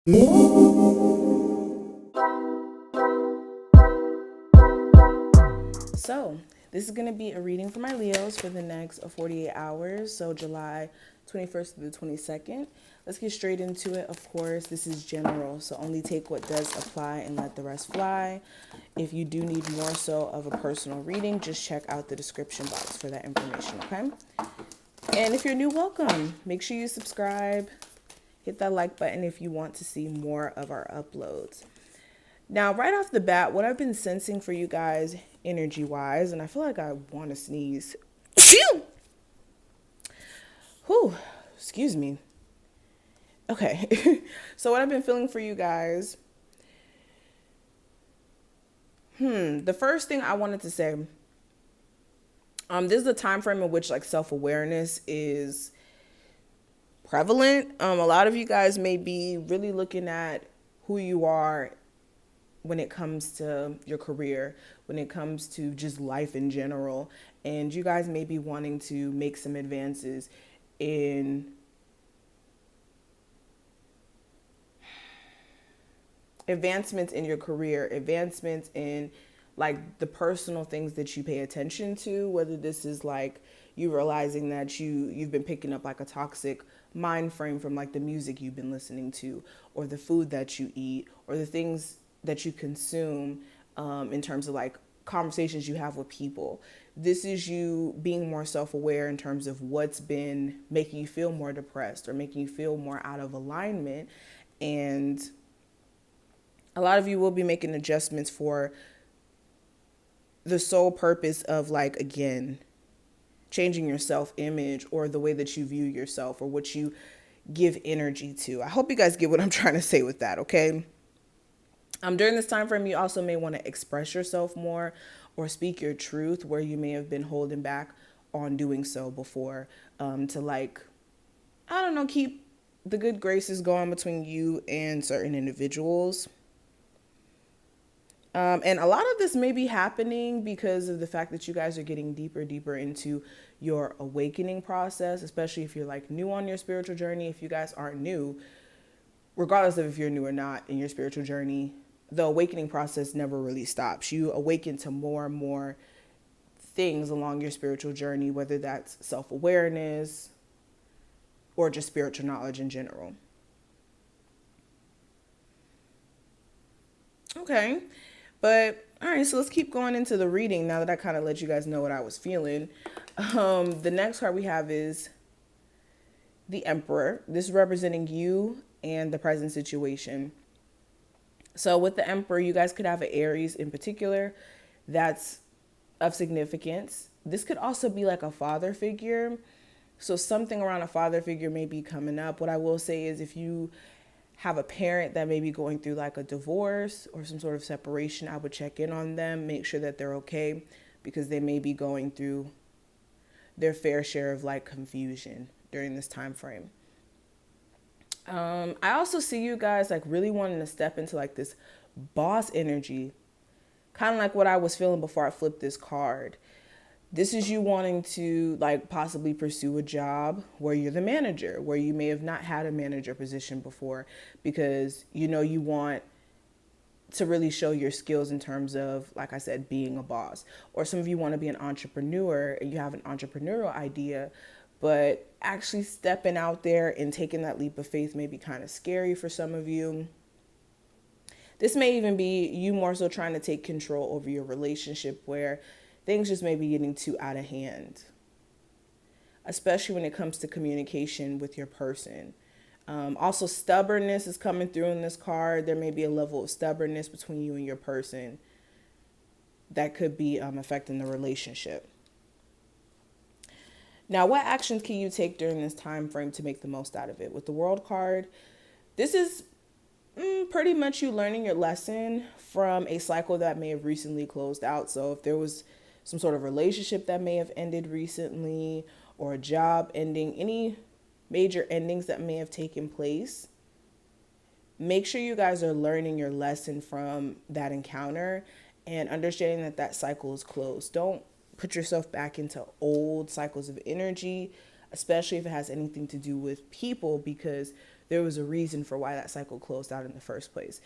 So, this is going to be a reading for my Leos for the next 48 hours, so July 21st to the 22nd. Let's get straight into it. Of course, this is general, so only take what does apply and let the rest fly. If you do need more so of a personal reading, just check out the description box for that information, okay? And if you're new, welcome. Make sure you subscribe. Hit that like button if you want to see more of our uploads. Now, right off the bat, what I've been sensing for you guys energy-wise, and I feel like I want to sneeze. Phew! Whew, excuse me. Okay, so what I've been feeling for you guys, the first thing I wanted to say, this is a time frame in which like self-awareness is prevalent. A lot of you guys may be really looking at who you are when it comes to your career, when it comes to just life in general. And you guys may be wanting to make some advances in advancements in your career, advancements in like the personal things that you pay attention to, whether this is like you realizing that you've been picking up like a toxic mind frame from like the music you've been listening to, or the food that you eat, or the things that you consume, in terms of like conversations you have with people. This is you being more self-aware in terms of what's been making you feel more depressed or making you feel more out of alignment. And a lot of you will be making adjustments for the sole purpose of like, again, changing your self-image or the way that you view yourself or what you give energy to. I hope you guys get what I'm trying to say with that, okay? During this time frame, you also may want to express yourself more or speak your truth where you may have been holding back on doing so before, to like, I don't know, keep the good graces going between you and certain individuals. And a lot of this may be happening because of the fact that you guys are getting deeper into your awakening process, especially if you're like new on your spiritual journey. If you guys aren't new, regardless of if you're new or not in your spiritual journey, the awakening process never really stops. You awaken to more and more things along your spiritual journey, whether that's self-awareness or just spiritual knowledge in general. Okay, but all right, so let's keep going into the reading now that I kind of let you guys know what I was feeling. The next card we have is the Emperor. This is representing you and the present situation. So with the Emperor, you guys could have an Aries in particular that's of significance. This could also be like a father figure. So something around a father figure may be coming up. What I will say is if you have a parent that may be going through like a divorce or some sort of separation, I would check in on them, make sure that they're okay, because they may be going through their fair share of like confusion during this time frame. I also see you guys like really wanting to step into like this boss energy, kind of like what I was feeling before I flipped this card. This is you wanting to like possibly pursue a job where you're the manager, where you may have not had a manager position before, because you want to really show your skills in terms of, like I said, being a boss. Or some of you want to be an entrepreneur and you have an entrepreneurial idea, but actually stepping out there and taking that leap of faith may be kind of scary for some of you. This may even be you more so trying to take control over your relationship where things just may be getting too out of hand, especially when it comes to communication with your person. Also, stubbornness is coming through in this card. There may be a level of stubbornness between you and your person that could be affecting the relationship. Now, what actions can you take during this time frame to make the most out of it? With the World card, this is pretty much you learning your lesson from a cycle that may have recently closed out. So if there was some sort of relationship that may have ended recently, or a job ending, any major endings that may have taken place, make sure you guys are learning your lesson from that encounter and understanding that that cycle is closed. Don't put yourself back into old cycles of energy, especially if it has anything to do with people, because there was a reason for why that cycle closed out in the first place.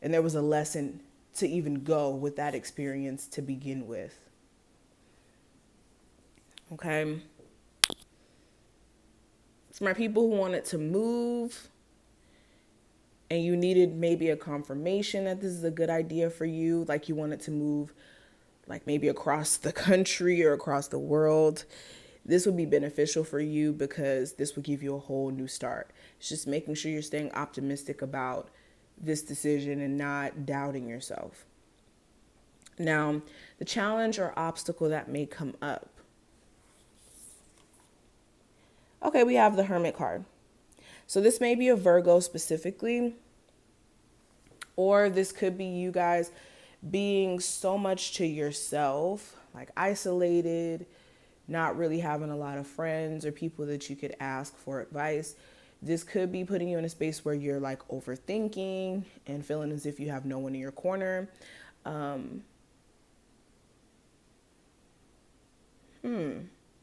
And there was a lesson to even go with that experience to begin with. Okay. For my people who wanted to move and you needed maybe a confirmation that this is a good idea for you, like you wanted to move like maybe across the country or across the world, this would be beneficial for you because this would give you a whole new start. It's just making sure you're staying optimistic about this decision and not doubting yourself. Now, the challenge or obstacle that may come up. Okay, we have the Hermit card. So this may be a Virgo specifically, or this could be you guys being so much to yourself, like isolated, not really having a lot of friends or people that you could ask for advice. This could be putting you in a space where you're like overthinking and feeling as if you have no one in your corner.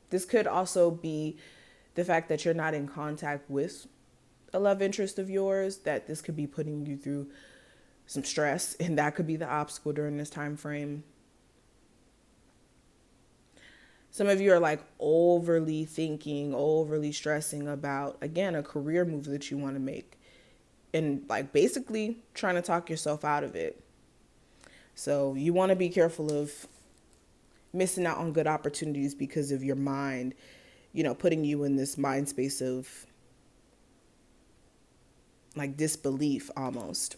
This could also be the fact that you're not in contact with a love interest of yours, that this could be putting you through some stress, and that could be the obstacle during this time frame. Some of you are like overly thinking, overly stressing about, again, a career move that you want to make, and like basically trying to talk yourself out of it. So you want to be careful of missing out on good opportunities because of your mind, putting you in this mind space of like disbelief almost.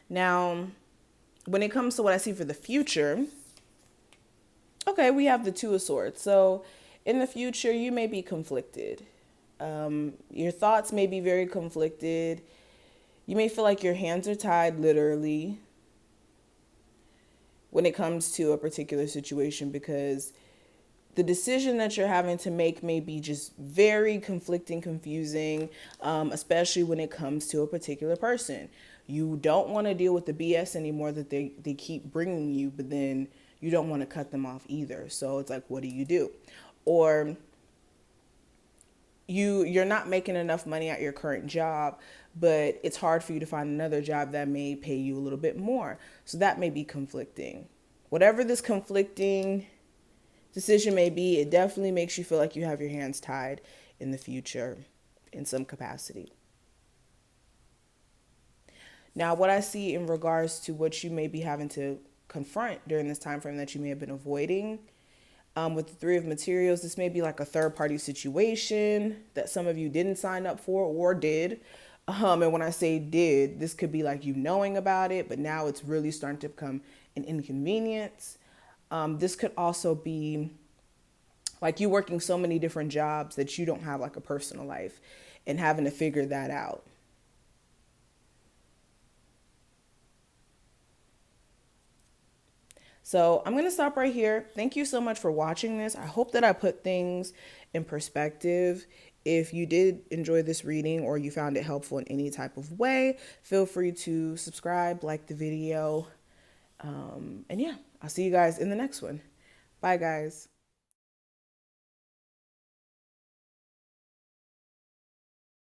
Now, when it comes to what I see for the future, okay, we have the Two of Swords. So in the future, you may be conflicted. Your thoughts may be very conflicted. You may feel like your hands are tied, literally, when it comes to a particular situation, because the decision that you're having to make may be just very conflicting, confusing, especially when it comes to a particular person. You don't want to deal with the BS anymore that they keep bringing you, but then you don't want to cut them off either. So it's like, what do you do? Or you're not making enough money at your current job, but it's hard for you to find another job that may pay you a little bit more. So that may be conflicting. Whatever this conflicting decision may be, it definitely makes you feel like you have your hands tied in the future in some capacity. Now, what I see in regards to what you may be having to confront during this time frame that you may have been avoiding, with the Three of Materials, this may be like a third-party situation that some of you didn't sign up for or did. And when I say did, this could be like you knowing about it, but now it's really starting to become an inconvenience. This could also be like you working so many different jobs that you don't have like a personal life and having to figure that out. So I'm going to stop right here. Thank you so much for watching this. I hope that I put things in perspective. If you did enjoy this reading or you found it helpful in any type of way, feel free to subscribe, like the video. And yeah, I'll see you guys in the next one. Bye, guys.